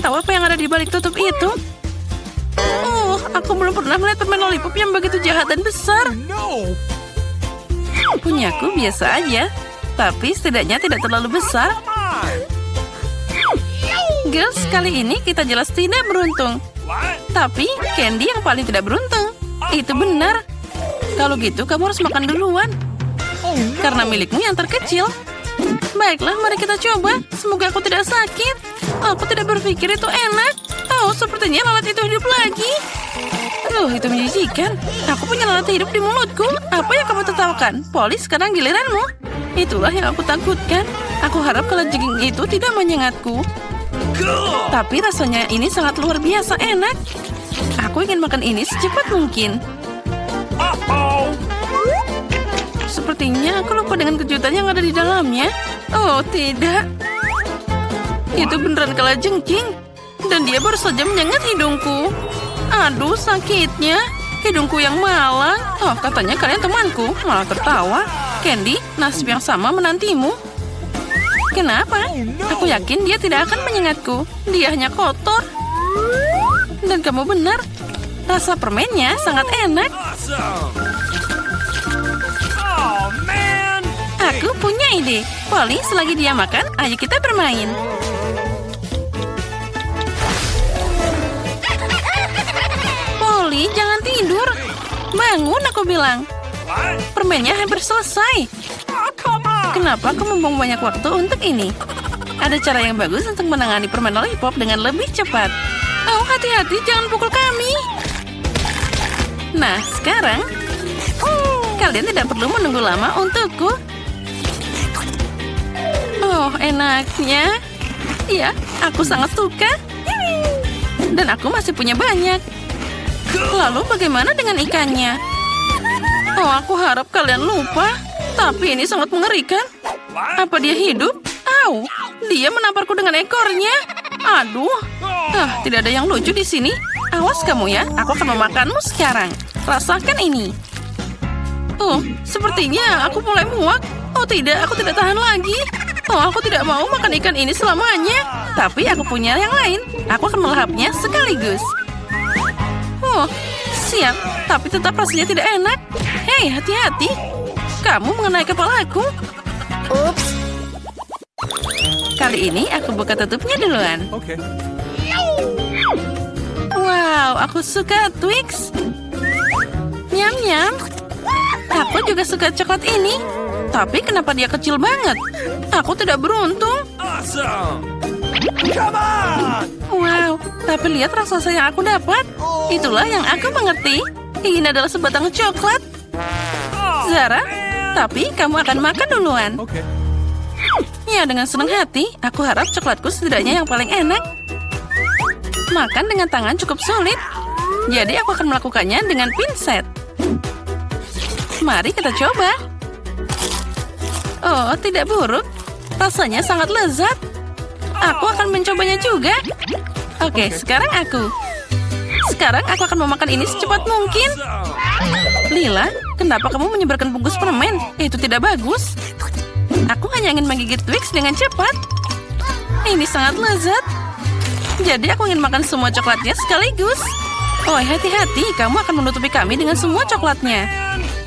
tahu apa yang ada di balik tutup itu? Oh, aku belum pernah melihat permen lollipop yang begitu jahat dan besar. Punyaku biasa aja, tapi setidaknya tidak terlalu besar. Girls, kali ini kita jelas tidak beruntung. Tapi Candy yang paling tidak beruntung. Itu benar. Kalau gitu kamu harus makan duluan. Karena milikmu yang terkecil. Baiklah, mari kita coba. Semoga aku tidak sakit. Aku tidak berpikir itu enak. Oh, sepertinya lalat itu hidup lagi. Itu menjijikan. Aku punya lalat hidup di mulutku. Apa yang kamu tertawakan? Polly, sekarang giliranmu. Itulah yang aku takutkan. Aku harap kalajengking itu tidak menyengatku. Tapi rasanya ini sangat luar biasa enak. Aku ingin makan ini secepat mungkin. Sepertinya aku lupa dengan kejutan yang ada di dalamnya. Oh, tidak. Itu beneran kalajengking. Dan dia baru saja menyengat hidungku. Aduh, sakitnya. Hidungku yang malang. Oh, katanya kalian temanku. Malah tertawa. Candy, nasib yang sama menantimu. Kenapa? Aku yakin dia tidak akan menyengatku. Dia hanya kotor. Dan kamu benar. Rasa permennya sangat enak. Aku punya ide. Polly, selagi dia makan, ayo kita bermain. Polly, jangan tidur. Bangun, aku bilang. Permennya hampir selesai. Kenapa kamu membuang banyak waktu untuk ini? Ada cara yang bagus untuk menangani permen lollipop dengan lebih cepat. Oh, hati-hati, jangan pukul kami. Nah, sekarang kalian tidak perlu menunggu lama untukku. Oh, enaknya. Ya, aku sangat suka. Dan aku masih punya banyak. Lalu bagaimana dengan ikannya? Oh, aku harap kalian lupa. Tapi ini sangat mengerikan. Apa dia hidup? Au, dia menamparku dengan ekornya. Aduh, tidak ada yang lucu di sini. Awas kamu ya, aku akan memakanmu sekarang. Rasakan ini. Oh, sepertinya aku mulai muak. Oh tidak, aku tidak tahan lagi. Oh, aku tidak mau makan ikan ini selamanya. Tapi aku punya yang lain. Aku akan melahapnya sekaligus. Oh, siap. Tapi tetap rasanya tidak enak. Hei, hati-hati. Kamu mengenai kepalaku. Ups. Kali ini aku buka tutupnya duluan. Oke. Wow, aku suka Twix. Nyam-nyam. Aku juga suka coklat ini. Tapi kenapa dia kecil banget? Aku tidak beruntung. Awesome. Come on. Wow, tapi lihat raksasa yang aku dapat. Itulah yang aku mengerti. Ini adalah sebatang coklat. Zara, tapi kamu akan makan duluan. Oke. Ya, dengan senang hati. Aku harap coklatku setidaknya yang paling enak. Makan dengan tangan cukup sulit. Jadi aku akan melakukannya dengan pinset. Mari kita coba. Oh, tidak buruk. Rasanya sangat lezat. Aku akan mencobanya juga. Oke, sekarang aku. Sekarang aku akan memakan ini secepat mungkin. Lila, kenapa kamu menyebarkan bungkus permen? Itu tidak bagus. Aku hanya ingin menggigit Twix dengan cepat. Ini sangat lezat. Jadi aku ingin makan semua coklatnya sekaligus. Oh, hati-hati, kamu akan menutupi kami dengan semua coklatnya.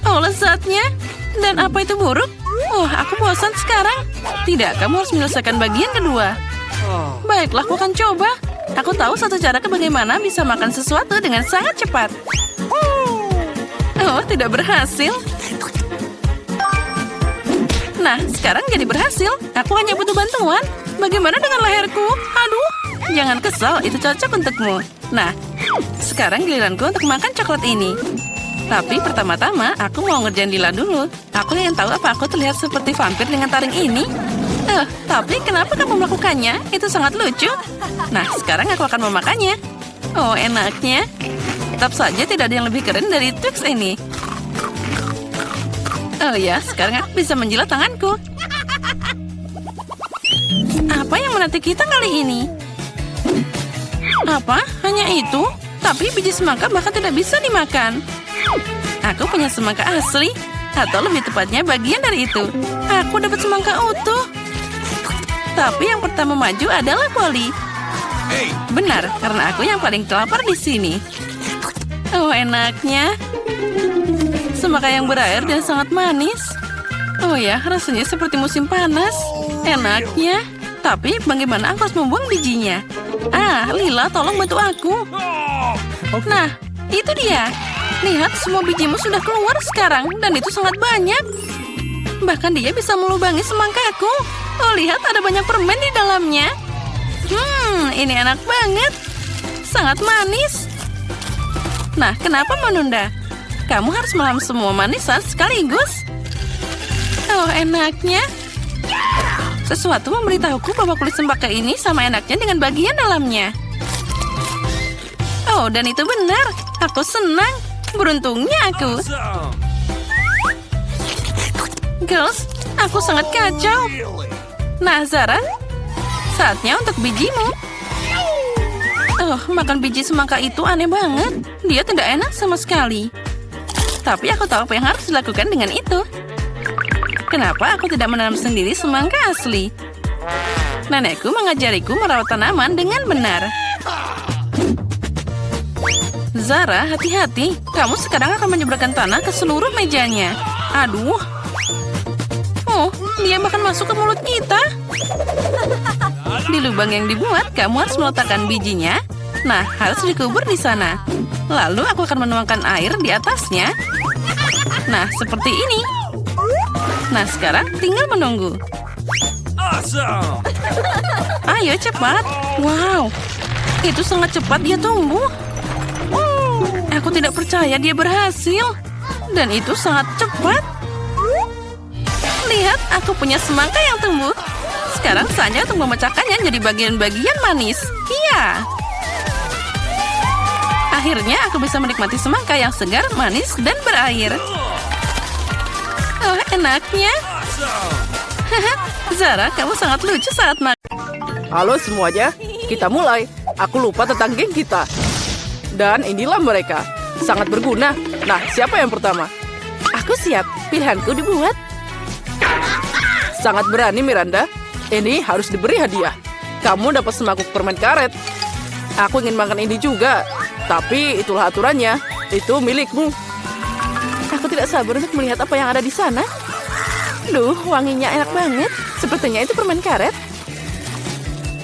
Oh, lezatnya. Dan apa itu buruk? Oh, aku bosan sekarang. Tidak, kamu harus menyelesaikan bagian kedua. Baiklah, aku akan coba. Aku tahu satu cara bagaimana bisa makan sesuatu dengan sangat cepat. Oh, tidak berhasil. Nah, sekarang jadi berhasil. Aku hanya butuh bantuan. Bagaimana dengan leherku? Aduh, jangan kesal, itu cocok untukmu. Nah, sekarang giliranku untuk makan coklat ini. Tapi pertama-tama, aku mau ngerjain Lila dulu. Aku ingin tahu apa aku terlihat seperti vampir dengan taring ini. Tapi kenapa kamu melakukannya? Itu sangat lucu. Nah, sekarang aku akan memakannya. Oh, enaknya. Tetap saja tidak ada yang lebih keren dari Twix ini. Oh ya, sekarang aku bisa menjilat tanganku. Apa yang menanti kita kali ini? Apa? Hanya itu? Tapi biji semangka bahkan tidak bisa dimakan. Aku punya semangka asli. Atau lebih tepatnya bagian dari itu. Aku dapat semangka utuh. Tapi yang pertama maju adalah Polly. Benar, karena aku yang paling lapar di sini. Oh, enaknya. Semangka yang berair dan sangat manis. Oh ya, rasanya seperti musim panas. Enaknya. Tapi bagaimana aku harus membuang bijinya? Ah, Lila, tolong bantu aku. Nah, itu dia. Lihat, semua bijimu sudah keluar sekarang. Dan itu sangat banyak. Bahkan dia bisa melubangi semangkaku. Oh, lihat, ada banyak permen di dalamnya. Ini enak banget. Sangat manis. Nah, kenapa menunda? Kamu harus melahap semua manisan sekaligus. Oh, enaknya. Sesuatu memberitahuku bahwa kulit semangka ini sama enaknya dengan bagian dalamnya. Oh, dan itu benar. Aku senang. Beruntungnya aku. Girls, aku sangat kacau. Nah, Zara, saatnya untuk bijimu. Oh, makan biji semangka itu aneh banget. Dia tidak enak sama sekali. Tapi aku tahu apa yang harus dilakukan dengan itu. Kenapa aku tidak menanam sendiri semangka asli? Nenekku mengajariku merawat tanaman dengan benar. Zara, hati-hati. Kamu sekarang akan menyebarkan tanah ke seluruh mejanya. Aduh. Oh, dia bahkan masuk ke mulut kita. Di lubang yang dibuat, kamu harus meletakkan bijinya. Nah, harus dikubur di sana. Lalu aku akan menuangkan air di atasnya. Nah, seperti ini. Nah, sekarang tinggal menunggu. Awesome! Ayo, cepat. Wow, itu sangat cepat dia tumbuh. Aku tidak percaya dia berhasil. Dan itu sangat cepat. Lihat, aku punya semangka yang tumbuh. Sekarang saatnya untuk memecahkannya jadi bagian-bagian manis. Iya. Akhirnya aku bisa menikmati semangka yang segar, manis, dan berair. Oh, enaknya. Zara, kamu sangat lucu saat makan. Halo semuanya, kita mulai. Aku lupa tentang geng kita. Dan inilah mereka. Sangat berguna. Nah, siapa yang pertama? Aku siap. Pilihanku dibuat. Sangat berani, Miranda. Ini harus diberi hadiah. Kamu dapat semangkuk permen karet. Aku ingin makan ini juga. Tapi itulah aturannya. Itu milikmu. Aku tidak sabar untuk melihat apa yang ada di sana. Duh, wanginya enak banget. Sepertinya itu permen karet.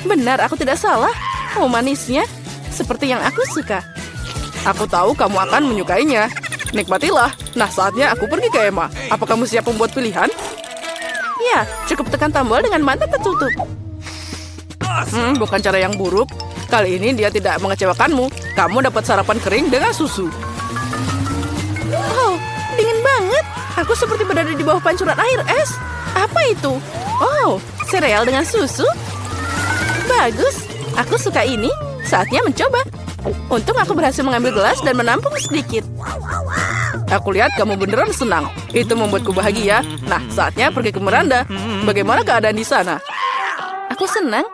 Benar, aku tidak salah. Oh, manisnya. Seperti yang aku suka. Aku tahu kamu akan menyukainya. Nikmatilah. Nah, saatnya aku pergi ke Emma. Apa kamu siap membuat pilihan? Ya, cukup tekan tombol dengan mata tertutup. Bukan cara yang buruk. Kali ini dia tidak mengecewakanmu. Kamu dapat sarapan kering dengan susu. Oh, dingin banget. Aku seperti berada di bawah pancuran air es. Apa itu? Oh, sereal dengan susu? Bagus. Aku suka ini. Saatnya mencoba. Untung aku berhasil mengambil gelas dan menampung sedikit. Aku lihat kamu beneran senang. Itu membuatku bahagia. Nah, saatnya pergi ke Miranda. Bagaimana keadaan di sana? Aku senang.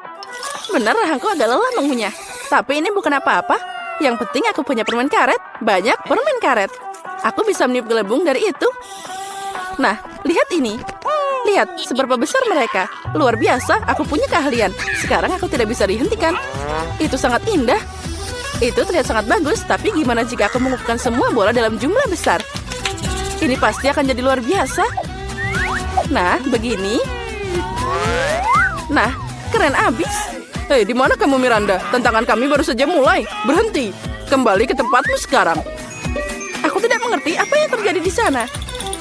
Benar, rahangku agak lelah mengunyah. Tapi ini bukan apa-apa. Yang penting aku punya permen karet. Banyak permen karet. Aku bisa meniup gelembung dari itu. Nah, lihat ini. Lihat, seberapa besar mereka. Luar biasa, aku punya keahlian. Sekarang aku tidak bisa dihentikan. Itu sangat indah. Itu terlihat sangat bagus, tapi gimana jika aku mengumpulkan semua bola dalam jumlah besar? Ini pasti akan jadi luar biasa. Nah, begini. Nah, keren abis. Hei, di mana kamu Miranda? Tantangan kami baru saja mulai. Berhenti. Kembali ke tempatmu sekarang. Aku tidak mengerti apa yang terjadi di sana.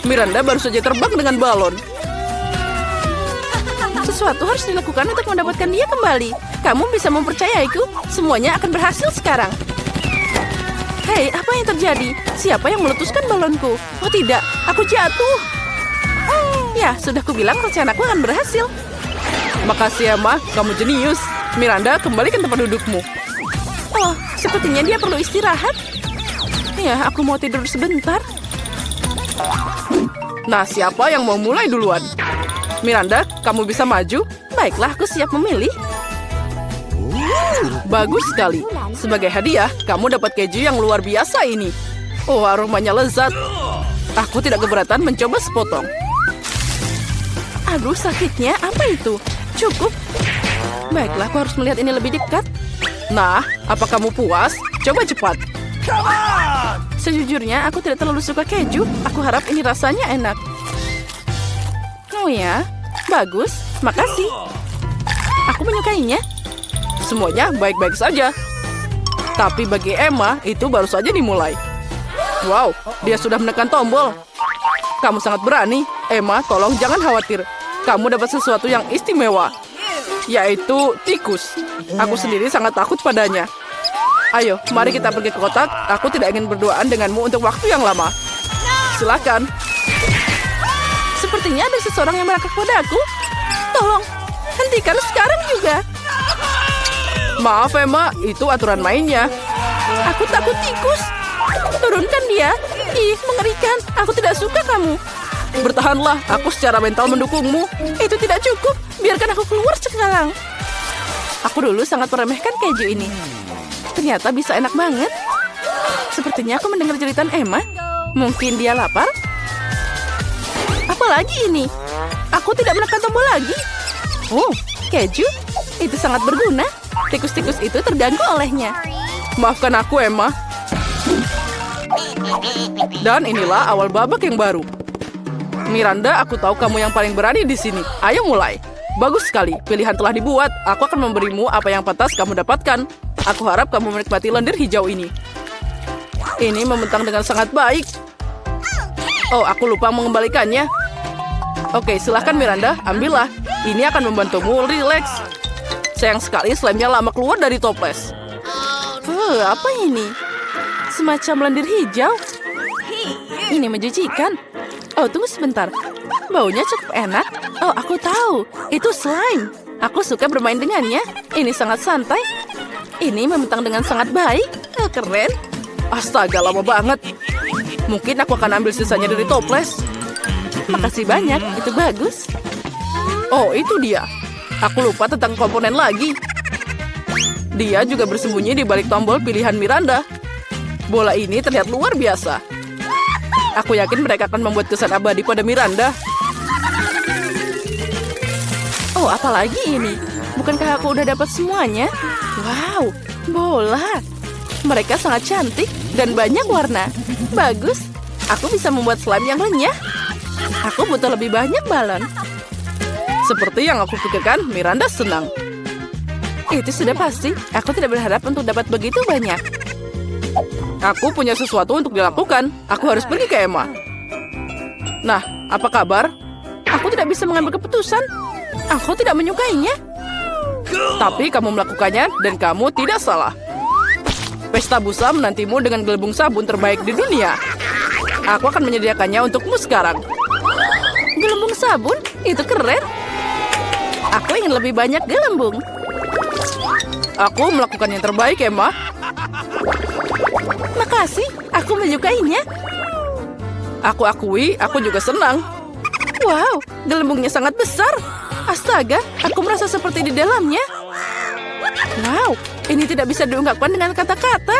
Miranda baru saja terbang dengan balon. Sesuatu harus dilakukan untuk mendapatkan dia kembali. Kamu bisa mempercayaiku. Semuanya akan berhasil sekarang. Hei, apa yang terjadi? Siapa yang meletuskan balonku? Oh tidak, aku jatuh. Ya, sudah kubilang rencanaku akan berhasil. Makasih Emma, kamu jenius. Miranda, kembali ke tempat dudukmu. Oh, sepertinya dia perlu istirahat. Ya, aku mau tidur sebentar. Nah, siapa yang mau mulai duluan? Miranda, kamu bisa maju? Baiklah, aku siap memilih. Bagus sekali. Sebagai hadiah, kamu dapat keju yang luar biasa ini. Oh, aromanya lezat. Aku tidak keberatan mencoba sepotong. Aduh, sakitnya. Apa itu? Cukup. Baiklah, aku harus melihat ini lebih dekat. Nah, apa kamu puas? Coba cepat. Come on! Sejujurnya, aku tidak terlalu suka keju. Aku harap ini rasanya enak. Oh ya, bagus. Makasih. Aku menyukainya. Semuanya baik-baik saja. Tapi bagi Emma, itu baru saja dimulai. Wow, dia sudah menekan tombol. Kamu sangat berani. Emma, tolong jangan khawatir. Kamu dapat sesuatu yang istimewa, yaitu tikus. Aku sendiri sangat takut padanya. Ayo, mari kita pergi ke kotak. Aku tidak ingin berduaan denganmu untuk waktu yang lama. Silakan. Sepertinya ada seseorang yang melangkah padaku. Tolong, hentikan sekarang juga. Maaf Emma, itu aturan mainnya. Aku takut tikus. Turunkan dia. Ih, mengerikan. Aku tidak suka kamu. Bertahanlah, aku secara mental mendukungmu. Itu tidak cukup. Biarkan aku keluar sekarang. Aku dulu sangat meremehkan keju ini. Ternyata bisa enak banget. Sepertinya aku mendengar jeritan Emma. Mungkin dia lapar? Apalagi ini? Aku tidak menekan tombol lagi. Oh, keju? Itu sangat berguna. Tikus-tikus itu terganggu olehnya. Maafkan aku Emma. Dan inilah awal babak yang baru. Miranda, aku tahu kamu yang paling berani di sini. Ayo mulai. Bagus sekali, pilihan telah dibuat. Aku akan memberimu apa yang pantas kamu dapatkan. Aku harap kamu menikmati lendir hijau ini. Ini membentang dengan sangat baik. Oh, aku lupa mengembalikannya. Oke, silahkan Miranda, ambillah. Ini akan membantumu rileks. Sayang sekali slime-nya lama keluar dari toples. Apa ini? Semacam lendir hijau. Ini menjijikan. Oh, tunggu sebentar. Baunya cukup enak. Oh, aku tahu. Itu slime. Aku suka bermain dengannya. Ini sangat santai. Ini membentang dengan sangat baik. Keren. Astaga, lama banget. Mungkin aku akan ambil sisanya dari toples. Makasih banyak. Itu bagus. Oh, itu dia. Aku lupa tentang komponen lagi. Dia juga bersembunyi di balik tombol pilihan Miranda. Bola ini terlihat luar biasa. Aku yakin mereka akan membuat kesan abadi pada Miranda. Oh, apalagi ini? Bukankah aku udah dapat semuanya? Wow, bola. Mereka sangat cantik dan banyak warna. Bagus. Aku bisa membuat slime yang renyah. Aku butuh lebih banyak balon. Seperti yang aku pikirkan, Miranda senang. Itu sudah pasti. Aku tidak berharap untuk dapat begitu banyak. Aku punya sesuatu untuk dilakukan. Aku harus pergi ke Emma. Nah, apa kabar? Aku tidak bisa mengambil keputusan. Aku tidak menyukainya. Tapi kamu melakukannya dan kamu tidak salah. Pesta busa menantimu dengan gelembung sabun terbaik di dunia. Aku akan menyediakannya untukmu sekarang. Gelembung sabun? Itu keren. Aku ingin lebih banyak gelembung. Aku melakukan yang terbaik, Emma. Makasih, aku menyukainya. Aku akui, aku juga senang. Wow, gelembungnya sangat besar. Astaga, aku merasa seperti di dalamnya. Wow, ini tidak bisa diungkapkan dengan kata-kata.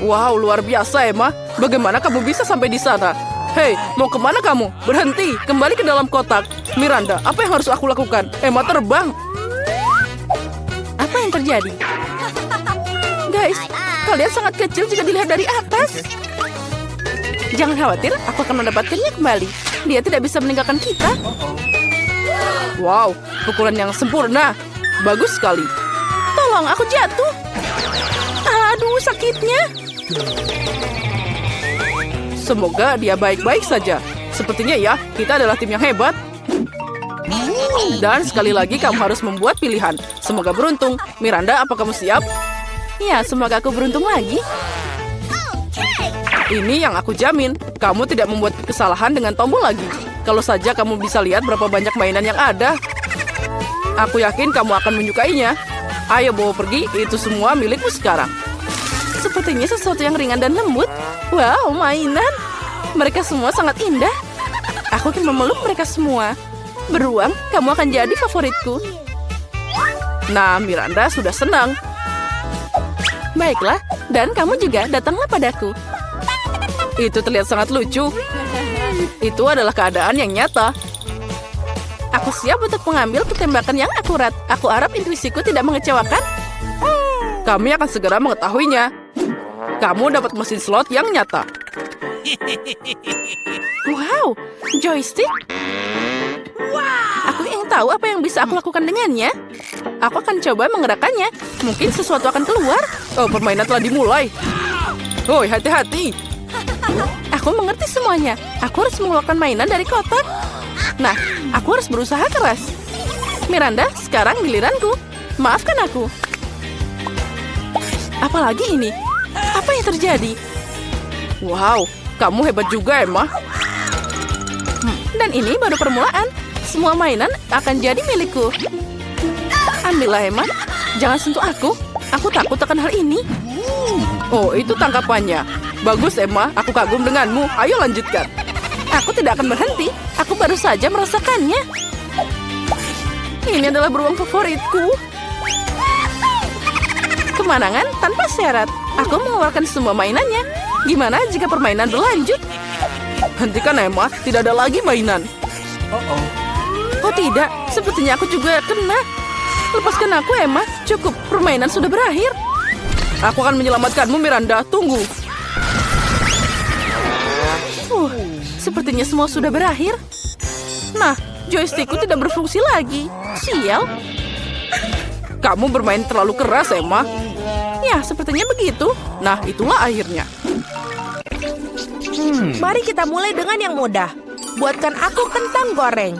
Wow, luar biasa, Emma. Bagaimana kamu bisa sampai di sana? Hei, mau kemana kamu? Berhenti, kembali ke dalam kotak. Miranda, apa yang harus aku lakukan? Emma terbang. Apa yang terjadi? Guys, kalian sangat kecil jika dilihat dari atas. Jangan khawatir, aku akan mendapatkannya kembali. Dia tidak bisa meninggalkan kita. Wow, pukulan yang sempurna. Bagus sekali. Tolong, aku jatuh. Aduh, sakitnya. Semoga dia baik-baik saja. Sepertinya ya, kita adalah tim yang hebat. Dan sekali lagi kamu harus membuat pilihan. Semoga beruntung. Miranda, apa kamu siap? Ya, semoga aku beruntung lagi. Ini yang aku jamin. Kamu tidak membuat kesalahan dengan tombol lagi. Kalau saja kamu bisa lihat berapa banyak mainan yang ada. Aku yakin kamu akan menyukainya. Ayo bawa pergi, itu semua milikmu sekarang. Sepertinya sesuatu yang ringan dan lembut. Wow, mainan. Mereka semua sangat indah. Aku akan memeluk mereka semua. Beruang, kamu akan jadi favoritku. Nah, Miranda sudah senang. Baiklah, dan kamu juga datanglah padaku. Itu terlihat sangat lucu. Itu adalah keadaan yang nyata. Aku siap untuk mengambil tembakan yang akurat. Aku harap intuisiku tidak mengecewakan. Kami akan segera mengetahuinya. Kamu dapat mesin slot yang nyata. Wow, joystick? Aku ingin tahu apa yang bisa aku lakukan dengannya. Aku akan coba menggerakkannya. Mungkin sesuatu akan keluar. Oh, permainan telah dimulai. Woi, hati-hati. Aku mengerti semuanya. Aku harus mengeluarkan mainan dari kotak. Nah, aku harus berusaha keras. Miranda, sekarang giliranku. Maafkan aku. Apalagi ini? Apa yang terjadi? Wow, kamu hebat juga, Emma. Dan ini baru permulaan. Semua mainan akan jadi milikku. Ambillah, Emma. Jangan sentuh aku. Aku takut akan hal ini. Oh, itu tangkapannya. Bagus, Emma. Aku kagum denganmu. Ayo lanjutkan. Aku tidak akan berhenti. Aku baru saja merasakannya. Ini adalah beruang favoritku. Kemenangan tanpa syarat. Aku mengeluarkan semua mainannya. Gimana jika permainan berlanjut? Hentikan, Emma. Tidak ada lagi mainan. Oh tidak, sepertinya aku juga kena. Lepaskan aku, Emma. Cukup, permainan sudah berakhir. Aku akan menyelamatkanmu, Miranda. Tunggu. Sepertinya semua sudah berakhir. Nah, joystickku tidak berfungsi lagi. Sial. Kamu bermain terlalu keras, Emma. Ya, sepertinya begitu. Nah, itulah akhirnya. Mari kita mulai dengan yang mudah. Buatkan aku kentang goreng.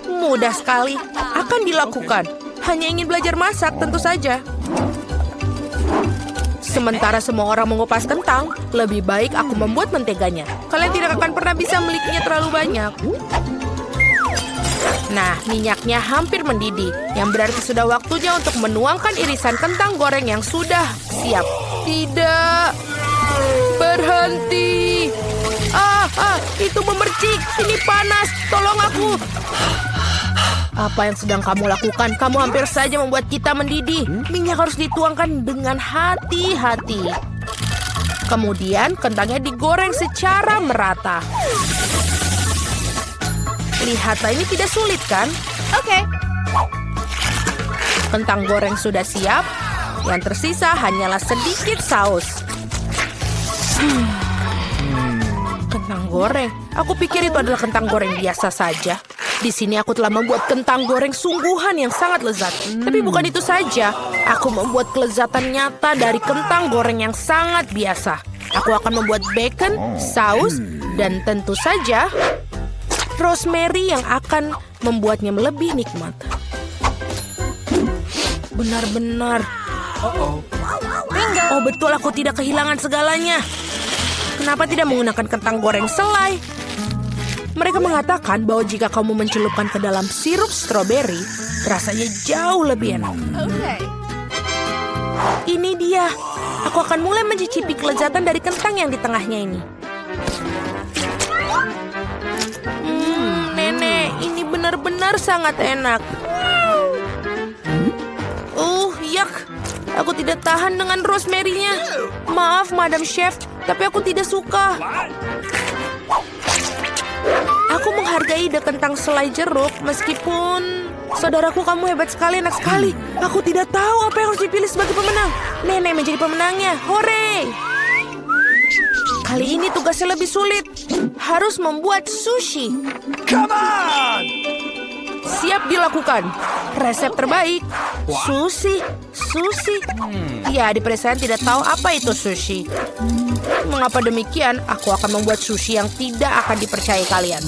Mudah sekali. Akan dilakukan. Hanya ingin belajar masak, tentu saja. Sementara semua orang mengupas kentang, lebih baik aku membuat menteganya. Kalian tidak akan pernah bisa memilikinya terlalu banyak. Nah, minyaknya hampir mendidih, yang berarti sudah waktunya untuk menuangkan irisan kentang goreng yang sudah siap. Tidak. Berhenti. Itu memercik. Ini panas. Tolong aku. Apa yang sedang kamu lakukan? Kamu hampir saja membuat kita mendidih. Minyak harus dituangkan dengan hati-hati. Kemudian kentangnya digoreng secara merata. Lihatlah, ini tidak sulit kan? Oke. Kentang goreng sudah siap. Yang tersisa hanyalah sedikit saus. Kentang goreng. Aku pikir itu adalah kentang goreng biasa saja. Di sini aku telah membuat kentang goreng sungguhan yang sangat lezat. Tapi bukan itu saja. Aku membuat kelezatan nyata dari kentang goreng yang sangat biasa. Aku akan membuat bacon, saus, dan tentu saja rosemary yang akan membuatnya lebih nikmat. Benar-benar. Oh betul, aku tidak kehilangan segalanya. Kenapa tidak menggunakan kentang goreng selai? Mereka mengatakan bahwa jika kamu mencelupkan ke dalam sirup stroberi, rasanya jauh lebih enak. Ini dia. Aku akan mulai mencicipi kelezatan dari kentang yang di tengahnya ini. Nenek, ini benar-benar sangat enak. Yak. Aku tidak tahan dengan rosemary-nya. Maaf, Madam Chef, tapi aku tidak suka. Aku menghargai ide kentang selai jeruk, meskipun... Saudaraku, kamu hebat sekali, enak sekali. Aku tidak tahu apa yang harus dipilih sebagai pemenang. Nenek menjadi pemenangnya. Hore! Kali ini tugasnya lebih sulit. Harus membuat sushi. Come on! Siap dilakukan. Resep terbaik. Sushi. Ya, di pedesaan tidak tahu apa itu sushi. Mengapa demikian? Aku akan membuat sushi yang tidak akan dipercayai kalian.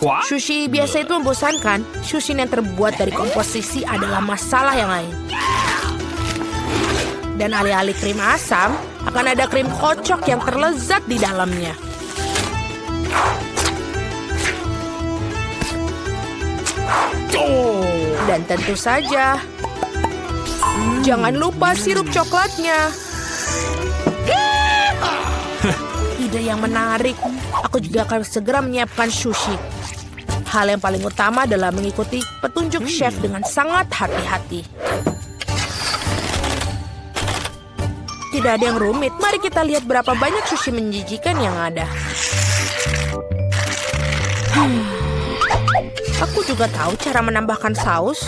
What? Sushi biasa itu membosankan. Sushi yang terbuat dari komposisi adalah masalah yang lain. Dan alih-alih krim asam, akan ada krim kocok yang terlezat di dalamnya. Dan tentu saja, jangan lupa sirup coklatnya. Ide yang menarik. Aku juga akan segera menyiapkan sushi. Hal yang paling utama adalah mengikuti petunjuk chef dengan sangat hati-hati. Tidak ada yang rumit. Mari kita lihat berapa banyak sushi menjijikan yang ada. Aku juga tahu cara menambahkan saus.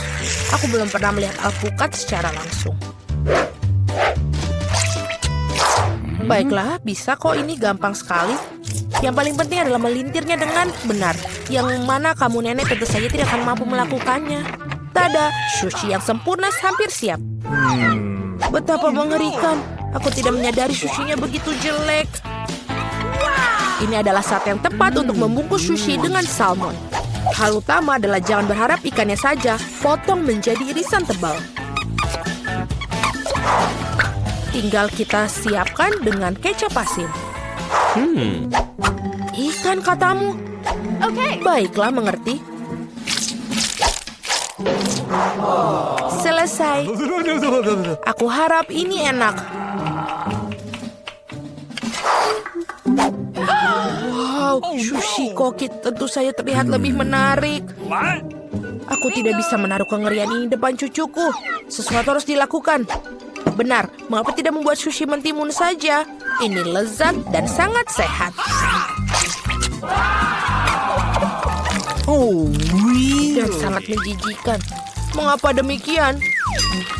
Aku belum pernah melihat alpukat secara langsung. Baiklah, bisa kok, ini gampang sekali. Yang paling penting adalah melintirnya dengan benar. Yang mana kamu nenek tentu saja tidak akan mampu melakukannya. Tada, sushi yang sempurna hampir siap. Betapa mengerikan. Aku tidak menyadari sushinya begitu jelek. Ini adalah saat yang tepat untuk membungkus sushi dengan salmon. Hal utama adalah jangan berharap ikannya saja, potong menjadi irisan tebal. Tinggal kita siapkan dengan kecap asin. Ikan katamu? Oke. Baiklah, mengerti. Selesai. Aku harap ini enak. Wow, sushi koki tentu saja terlihat lebih menarik. What? Aku tidak bisa menaruh kengerian ini depan cucuku. Sesuatu harus dilakukan. Benar, mengapa tidak membuat sushi mentimun saja? Ini lezat dan sangat sehat. Dan sangat menjijikan. Mengapa demikian?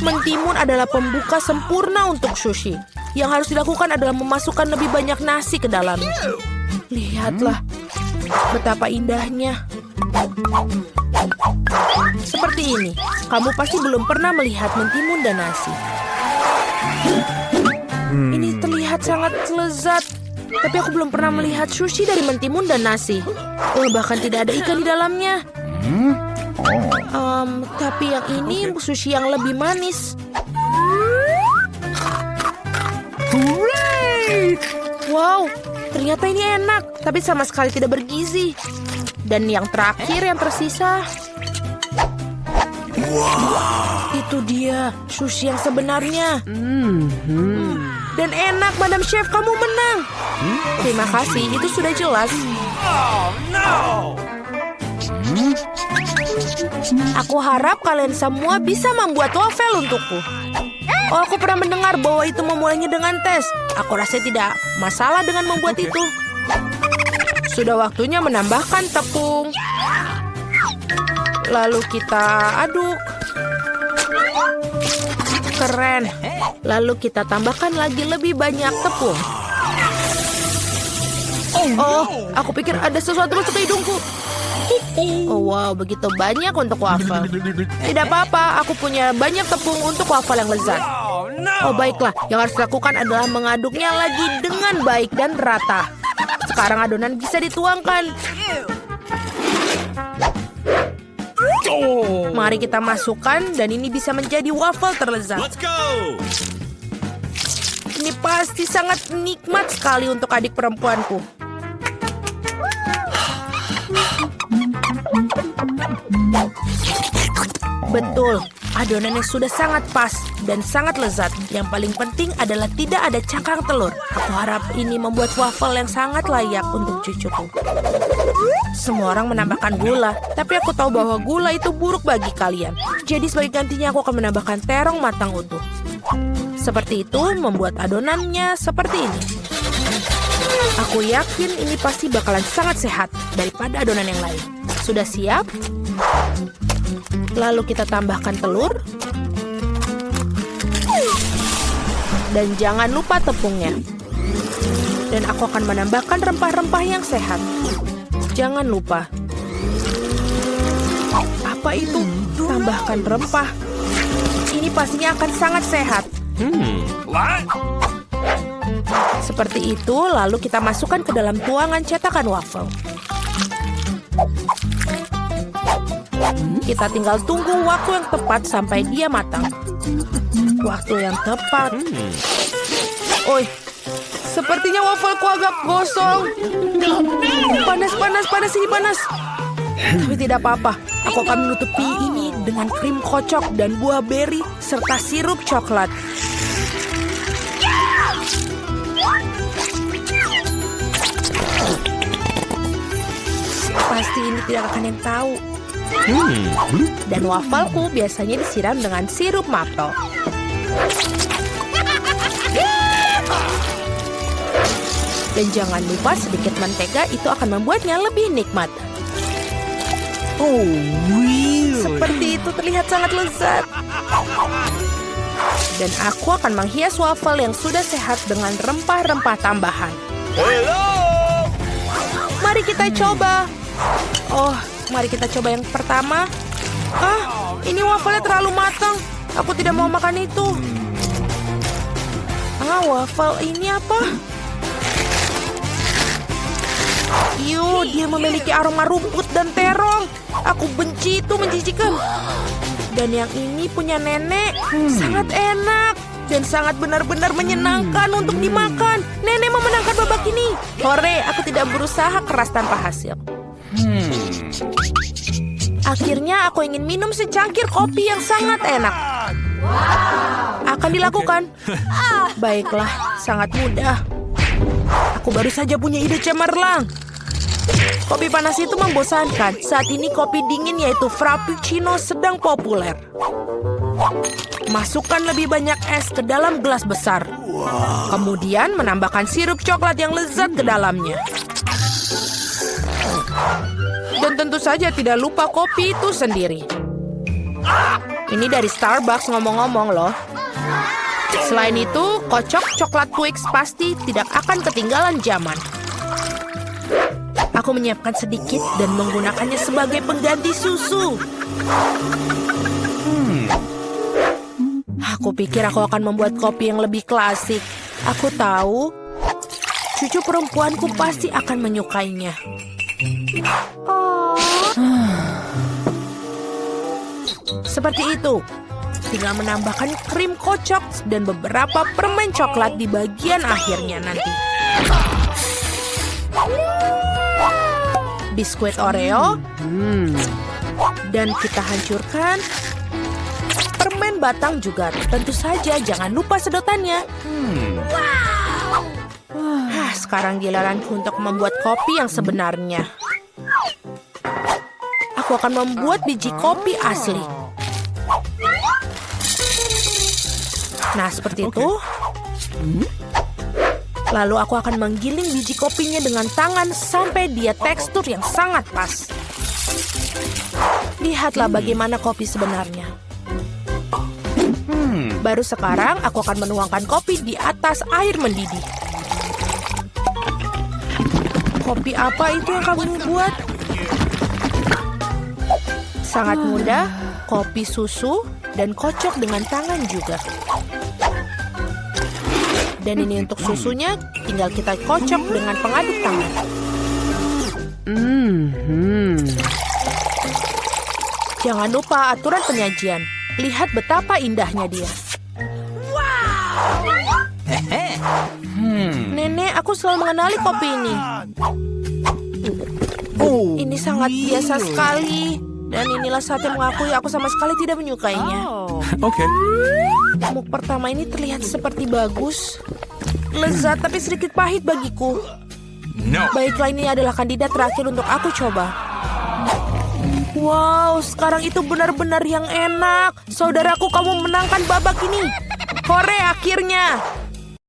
Mentimun adalah pembuka sempurna untuk sushi. Yang harus dilakukan adalah memasukkan lebih banyak nasi ke dalamnya. Lihatlah, betapa indahnya. Seperti ini, kamu pasti belum pernah melihat mentimun dan nasi. Ini terlihat sangat lezat. Tapi aku belum pernah melihat sushi dari mentimun dan nasi. Bahkan tidak ada ikan di dalamnya. Tapi yang ini sushi yang lebih manis. Wow, ternyata ini enak. Tapi sama sekali tidak bergizi. Dan yang terakhir yang tersisa. Itu dia, sushi yang sebenarnya. Dan enak, Madam Chef, kamu menang. Terima kasih, itu sudah jelas. Oh no! Aku harap kalian semua bisa membuat waffle untukku. Oh, aku pernah mendengar bahwa itu memulainya dengan tes. Aku rasa tidak masalah dengan membuat itu. Sudah waktunya menambahkan tepung. Lalu kita aduk. Keren. Lalu kita tambahkan lagi lebih banyak tepung. Oh, aku pikir ada sesuatu masuk ke hidungku. Oh, wow, begitu banyak untuk waffle. Tidak apa-apa, aku punya banyak tepung untuk waffle yang lezat. Oh no! Oh, baiklah. Yang harus dilakukan adalah mengaduknya lagi dengan baik dan rata. Sekarang adonan bisa dituangkan. Mari kita masukkan dan ini bisa menjadi waffle terlezat. Let's go! Ini pasti sangat nikmat sekali untuk adik perempuanku. Betul, adonannya sudah sangat pas dan sangat lezat. Yang paling penting adalah tidak ada cangkang telur. Aku harap ini membuat waffle yang sangat layak untuk cucuku. Semua orang menambahkan gula, tapi aku tahu bahwa gula itu buruk bagi kalian. Jadi sebagai gantinya aku akan menambahkan terong matang utuh. Seperti itu membuat adonannya seperti ini. Aku yakin ini pasti bakalan sangat sehat daripada adonan yang lain. Sudah siap? Lalu kita tambahkan telur. Dan jangan lupa tepungnya. Dan aku akan menambahkan rempah-rempah yang sehat. Jangan lupa. Apa itu? Tambahkan rempah. Ini pastinya akan sangat sehat. What? Seperti itu, lalu kita masukkan ke dalam tuangan cetakan waffle. Kita tinggal tunggu waktu yang tepat sampai dia matang. Waktu yang tepat. Oi, sepertinya waffleku agak gosong. Panas, ini panas. Tapi tidak apa-apa, aku akan menutupi ini dengan krim kocok dan buah beri serta sirup coklat. Pasti ini tidak akan yang tahu. Dan wafelku biasanya disiram dengan sirup maple. Dan jangan lupa sedikit mentega, itu akan membuatnya lebih nikmat. Oh, really? Seperti itu terlihat sangat lezat. Dan aku akan menghias waffle yang sudah sehat dengan rempah-rempah tambahan. Hello! Mari kita coba. Oh, mari kita coba yang pertama. Ini waffle-nya terlalu matang. Aku tidak mau makan itu. Waffle ini apa? Dia memiliki aroma rumput dan terong. Aku benci itu, menjijikan. Dan yang ini punya nenek, sangat enak. Dan sangat benar-benar menyenangkan untuk dimakan. Nenek memenangkan babak ini. Hore, aku tidak berusaha keras tanpa hasil. Akhirnya aku ingin minum secangkir kopi yang sangat enak. Akan dilakukan. Baiklah, sangat mudah. Aku baru saja punya ide cemerlang. Kopi panas itu membosankan. Saat ini kopi dingin yaitu Frappuccino sedang populer. Masukkan lebih banyak es ke dalam gelas besar. Kemudian menambahkan sirup coklat yang lezat ke dalamnya. Dan tentu saja tidak lupa kopi itu sendiri. Ini dari Starbucks ngomong-ngomong loh. Selain itu, kocok coklat Twix pasti tidak akan ketinggalan zaman. Aku menyiapkan sedikit dan menggunakannya sebagai pengganti susu. Aku pikir aku akan membuat kopi yang lebih klasik. Aku tahu, cucu perempuanku pasti akan menyukainya. Seperti itu. Tinggal menambahkan krim kocok dan beberapa permen coklat di bagian akhirnya nanti. Biskuit Oreo. Dan kita hancurkan permen batang juga. Tentu saja jangan lupa sedotannya. Sekarang giliranku untuk membuat kopi yang sebenarnya. Aku akan membuat biji kopi asli. Nah, seperti itu. Lalu aku akan menggiling biji kopinya dengan tangan sampai dia tekstur yang sangat pas. Lihatlah bagaimana kopi sebenarnya. Baru sekarang aku akan menuangkan kopi di atas air mendidih. Kopi apa itu yang kamu buat? Sangat mudah, kopi susu dan kocok dengan tangan juga. Dan ini untuk susunya, tinggal kita kocok dengan pengaduk tangan. Jangan lupa aturan penyajian. Lihat betapa indahnya dia. Nenek, aku selalu mengenali kopi ini. Ini sangat biasa sekali. Dan inilah saat yang mengakui aku sama sekali tidak menyukainya. Okay. Muk pertama ini terlihat seperti bagus. Lezat tapi sedikit pahit bagiku. No. Baiklah, ini adalah kandidat terakhir untuk aku coba. Wow, sekarang itu benar-benar yang enak. Saudaraku, kamu menangkan babak ini. Hore, akhirnya.